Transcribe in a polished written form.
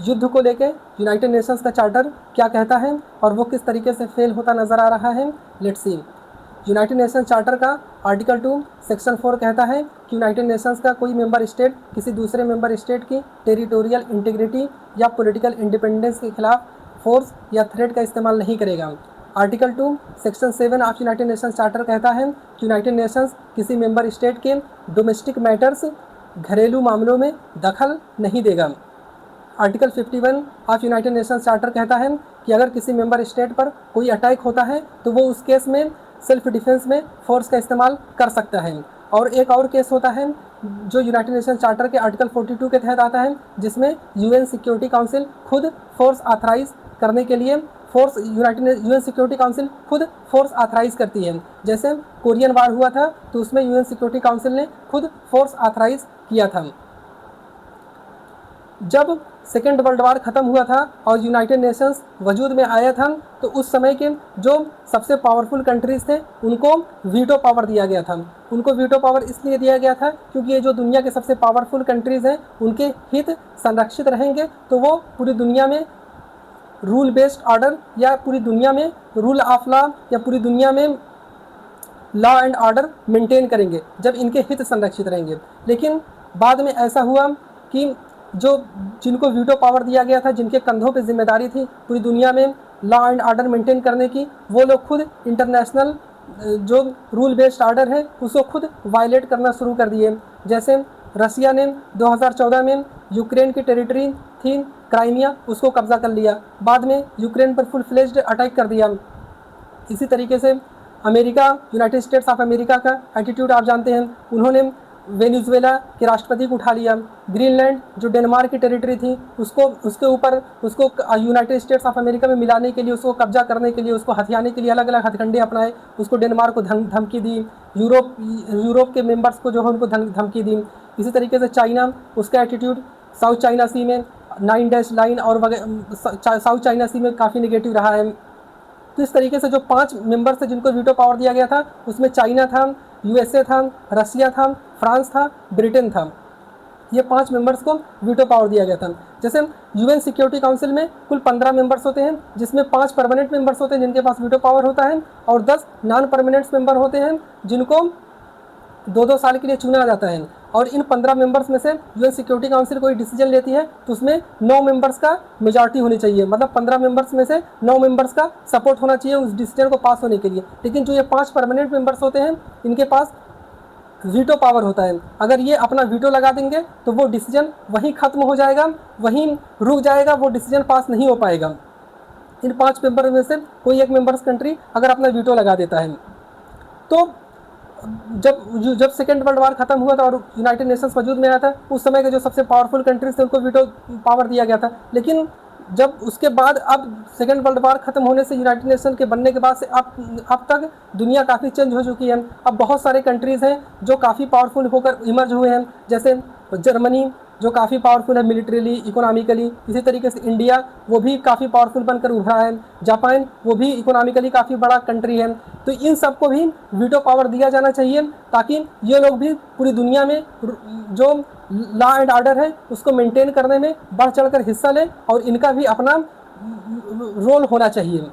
युद्ध को लेके यूनाइटेड नेशंस का चार्टर क्या कहता है और वो किस तरीके से फेल होता नज़र आ रहा है। Let's see. United Nations charter का आर्टिकल 2 सेक्शन 4 कहता है कि यूनाइटेड नेशंस का कोई मेंबर स्टेट किसी दूसरे मेंबर स्टेट की टेरिटोरियल इंटीग्रिटी या पॉलिटिकल इंडिपेंडेंस के खिलाफ फोर्स या थ्रेट का इस्तेमाल नहीं करेगा। Article 2 section 7 of United Nations charter कहता है कि यूनाइटेड नेशंस किसी मेंबर स्टेट के डोमेस्टिक मैटर्स घरेलू मामलों में दखल नहीं देगा। Article 51 of United Nations charter कहता है कि अगर किसी मेंबर स्टेट पर कोई अटैक होता है तो वो उस केस में सेल्फ डिफेंस में फोर्स का इस्तेमाल कर सकता है। और एक और केस होता है जो यूनाइटेड नेशंस चार्टर के आर्टिकल 42 के तहत आता है, जिसमें यूएन सिक्योरिटी काउंसिल खुद फोर्स ऑथराइज करने के लिए यूएन सिक्योरिटी काउंसिल खुद फोर्स ऑथराइज करती है। जैसे कोरियन वार हुआ था तो उसमें यूएन सिक्योरिटी काउंसिल ने खुद फोर्स ऑथराइज किया था। जब सेकेंड वर्ल्ड वार ख़त्म हुआ था और यूनाइटेड नेशंस वजूद में आया था तो उस समय के जो सबसे पावरफुल कंट्रीज़ थे उनको वीटो पावर दिया गया था। उनको वीटो पावर इसलिए दिया गया था क्योंकि ये जो दुनिया के सबसे पावरफुल कंट्रीज़ हैं उनके हित संरक्षित रहेंगे तो वो पूरी दुनिया में रूल बेस्ड ऑर्डर या पूरी दुनिया में रूल ऑफ लॉ या पूरी दुनिया में लॉ एंड ऑर्डर मेंटेन करेंगे जब इनके हित संरक्षित रहेंगे। लेकिन बाद में ऐसा हुआ कि जिनको वीटो पावर दिया गया था, जिनके कंधों पे जिम्मेदारी थी पूरी दुनिया में लॉ एंड ऑर्डर मेंटेन करने की, वो लोग खुद इंटरनेशनल जो रूल बेस्ड ऑर्डर है उसको खुद वायलेट करना शुरू कर दिए। जैसे रसिया ने 2014 में यूक्रेन की टेरिटरी थी क्राइमिया, उसको कब्जा कर लिया, बाद में यूक्रेन पर फुल फ्लेज्ड अटैक कर दिया। इसी तरीके से America, United states of America का एटीट्यूड आप जानते हैं, उन्होंने वेनेजुएला के राष्ट्रपति को उठा लिया। ग्रीनलैंड जो डेनमार्क की टेरिटरी थी उसको यूनाइटेड स्टेट्स ऑफ अमेरिका में मिलाने के लिए, उसको कब्जा करने के लिए, उसको हथियाने के लिए अलग अलग हथकंडे अपनाए। उसको डेनमार्क को धमकी दी, यूरोप के मेंबर्स को जो है उनको धमकी दी। इसी तरीके से चाइना, उसका एटीट्यूड साउथ चाइना सी में 9 लाइन और साउथ चाइना सी में काफ़ी निगेटिव रहा है। तो इस तरीके से जो 5 मेंबर्स थे जिनको वीटो पावर दिया गया था उसमें चाइना था, यूएसए था, रसिया था, फ्रांस था, ब्रिटेन था। ये 5 मेंबर्स को वीटो पावर दिया गया था। जैसे यूएन सिक्योरिटी काउंसिल में कुल 15 मेंबर्स होते हैं जिसमें 5 परमानेंट मेंबर्स होते हैं जिनके पास वीटो पावर होता है और 10 नॉन परमानेंट मेंबर होते हैं जिनको 2-2 साल के लिए चुना जाता है। और इन 15 मेंबर्स में से यूएन सिक्योरिटी काउंसिल कोई डिसीजन लेती है तो उसमें 9 मेंबर्स का मेजॉरिटी होनी चाहिए, मतलब 15 मेंबर्स में से 9 मेंबर्स का सपोर्ट होना चाहिए उस डिसीजन को पास होने के लिए। लेकिन जो ये 5 परमानेंट मेंबर्स होते हैं इनके पास वीटो पावर होता है। अगर ये अपना वीटो लगा देंगे तो वो डिसीजन वहीं ख़त्म हो जाएगा, वहीं रुक जाएगा, वो डिसीजन पास नहीं हो पाएगा। इन 5 मेंबर में से कोई एक मेंबर्स कंट्री अगर अपना वीटो लगा देता है तो जब सेकेंड वर्ल्ड वार ख़त्म हुआ था और यूनाइटेड नेशंस वजूद में आया था उस समय के जो सबसे पावरफुल कंट्रीज थे उनको वीटो पावर दिया गया था। लेकिन जब उसके बाद अब सेकेंड वर्ल्ड वार ख़त्म होने से यूनाइटेड नेशन के बनने के बाद से अब तक दुनिया काफ़ी चेंज हो चुकी है। अब बहुत सारे कंट्रीज़ हैं जो काफ़ी पावरफुल होकर इमर्ज हुए हैं। जैसे जर्मनी जो काफ़ी पावरफुल है मिलिट्रीली, इकोनॉमिकली। इसी तरीके से इंडिया वो भी काफ़ी पावरफुल बनकर उभरा है। जापान वो भी इकोनॉमिकली काफ़ी बड़ा कंट्री है। तो इन सबको भी वीटो पावर दिया जाना चाहिए ताकि ये लोग भी पूरी दुनिया में जो लॉ एंड ऑर्डर है उसको मेंटेन करने में बढ़ चढ़कर हिस्सा लें और इनका भी अपना रोल होना चाहिए।